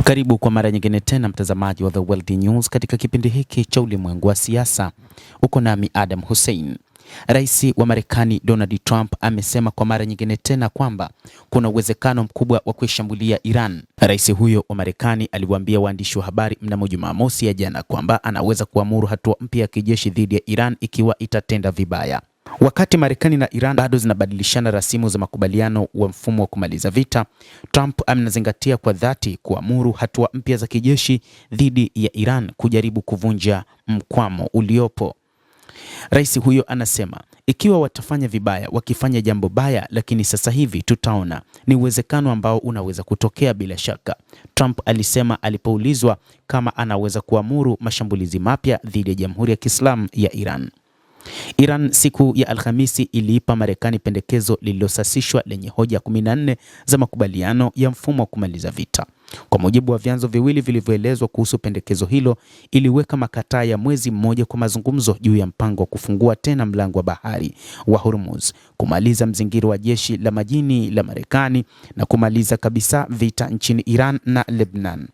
Karibu kwa mara nyingine tena mtazamaji wa The World News katika kipindi hiki cha ulimwengu wa siasa. Uko nami Adam Hussein. Rais wa Marekani Donald Trump amesema kwa mara nyingine tena kwamba kuna uwezekano mkubwa wa kuishambulia Iran. Rais huyo wa Marekani aliwaambia waandishi wa habari mnamo Jumamosi ya jana kwamba anaweza kuamuru hatua mpya ya kijeshi dhidi ya Iran ikiwa itatenda vibaya. Wakati Marekani na Iran bado zinabadilishana rasimu za makubaliano wa mfumo wa kumaliza vita, Trump anazingatia kwa dhati kuamuru hatua mpya za kijeshi dhidi ya Iran kujaribu kuvunja mkwamo uliopo. Rais huyo anasema, ikiwa watafanya vibaya, wakifanya jambo baya, lakini sasa hivi tutaona, ni uwezekano ambao unaweza kutokea bila shaka, Trump alisema alipoulizwa kama anaweza kuamuru mashambulizi mapya dhidi ya Jamhuri ya Kiislamu ya Iran. Iran siku ya Alhamisi iliipa Marekani pendekezo lililosasishwa lenye hoja 14 za makubaliano ya mfumo wa kumaliza vita. Kwa mujibu wa vyanzo viwili vilivyoelezwa kuhusu pendekezo hilo, iliweka makataa ya mwezi mmoja kwa mazungumzo juu ya mpango wa kufungua tena mlango wa bahari wa Hormuz, kumaliza mzingiro wa jeshi la majini la Marekani na kumaliza kabisa vita nchini Iran na Lebanon.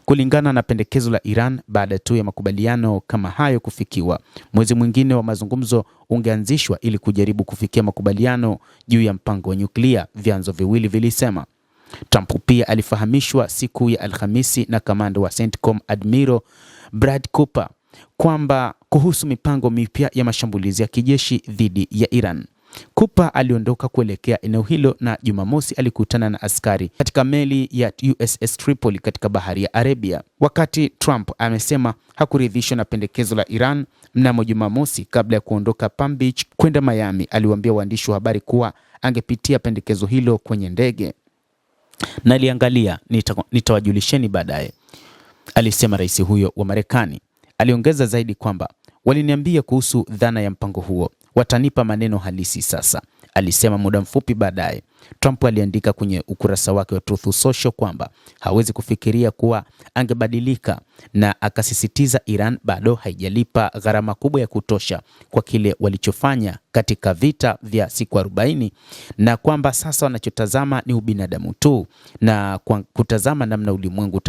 Kulingana na pendekezo la Iran, baada tu ya makubaliano kama hayo kufikiwa, mwezi mwingine wa mazungumzo ungeanzishwa ili kujaribu kufikia makubaliano juu ya mpango wa nyuklia, vyanzo viwili vilisema. Trump pia alifahamishwa siku ya Alhamisi na kamanda wa CENTCOM Admiral Brad Cooper kwamba kuhusu mipango mipya ya mashambulizi ya kijeshi dhidi ya Iran. Cooper aliondoka kuelekea eneo hilo na Jumamosi alikutana na askari katika meli ya USS Tripoli katika bahari ya Arabia. Wakati Trump amesema hakuridhishwa na pendekezo la Iran, mnamo Jumamosi kabla ya kuondoka Palm Beach kwenda Miami, aliwaambia waandishi wa habari kuwa angepitia pendekezo hilo kwenye ndege. Naliangalia, nitawajulisheni baadaye, alisema rais huyo wa Marekani. Aliongeza zaidi kwamba waliniambia kuhusu dhana ya mpango huo, watanipa maneno halisi sasa, alisema muda mfupi baadaye. Trump aliandika kwenye ukurasa wake wa Truth Social kwamba hawezi kufikiria kuwa angebadilika, na akasisitiza Iran bado haijalipa gharama kubwa ya kutosha kwa kile walichofanya katika vita vya siku 40, na kwamba sasa wanachotazama ni ubinadamu tu, na kwa kutazama namna ulimwengu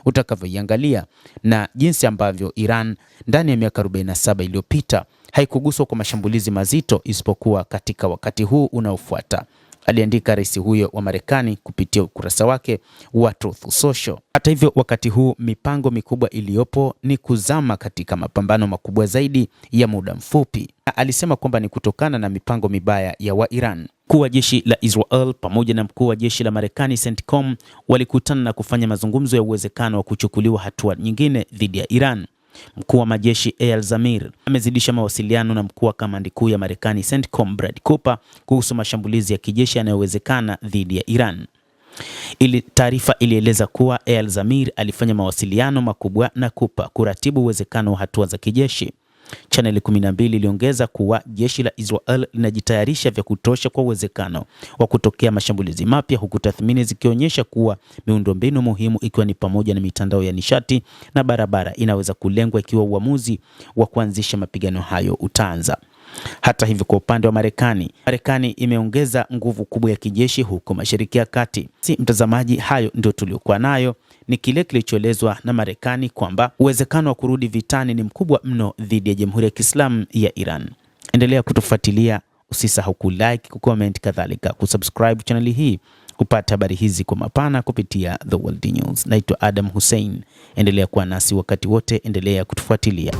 utakavyoiangalia na jinsi ambavyo Iran ndani ya miaka 47 iliyopita haikuguswa kwa mashambulizi mazito isipokuwa katika wakati huu unaofuata, aliandika rais huyo wa Marekani kupitia ukurasa wake wa Truth Social. Hata hivyo, wakati huu mipango mikubwa iliyopo ni kuzama katika mapambano makubwa zaidi ya muda mfupi. Alisema kwamba ni kutokana na mipango mibaya ya wa Iran. Mkuu wa jeshi la Israel pamoja na mkuu wa jeshi la Marekani CENTCOM walikutana na kufanya mazungumzo ya uwezekano wa kuchukuliwa hatua nyingine dhidi ya Iran. Mkuu wa majeshi Eyal Zamir amezidisha mawasiliano na mkuu wa kamandi kuu ya Marekani CENTCOM Brad Cooper kuhusu mashambulizi ya kijeshi yanayowezekana dhidi ya Iran. Taarifa ilieleza kuwa Eyal Zamir alifanya mawasiliano makubwa na Cooper kuratibu uwezekano wa hatua za kijeshi. Channel 12 iliongeza kuwa jeshi la Israel linajitayarisha vya kutosha kwa uwezekano wa kutokea mashambulizi mapya, huku tathmini zikionyesha kuwa miundombinu muhimu ikiwa ni pamoja na mitandao ya nishati na barabara inaweza kulengwa ikiwa uamuzi wa kuanzisha mapigano hayo utaanza. Hata hivyo, kwa upande wa Marekani imeongeza nguvu kubwa ya kijeshi huko Mashariki ya Kati. Mtazamaji, hayo ndio tuliokuwa nayo. Ni kile kilichoelezwa na Marekani kwamba uwezekano wa kurudi vitani ni mkubwa mno dhidi ya Jamhuri ya Kiislamu ya Iran. Endelea kutufuatilia, usisahau kulike, kucomment, kadhalika kusubscribe channel hii kupata habari hizi kwa mapana kupitia The World News. Naitwa Adam Hussein. Endelea kuwa nasi wakati wote, endelea kutufuatilia.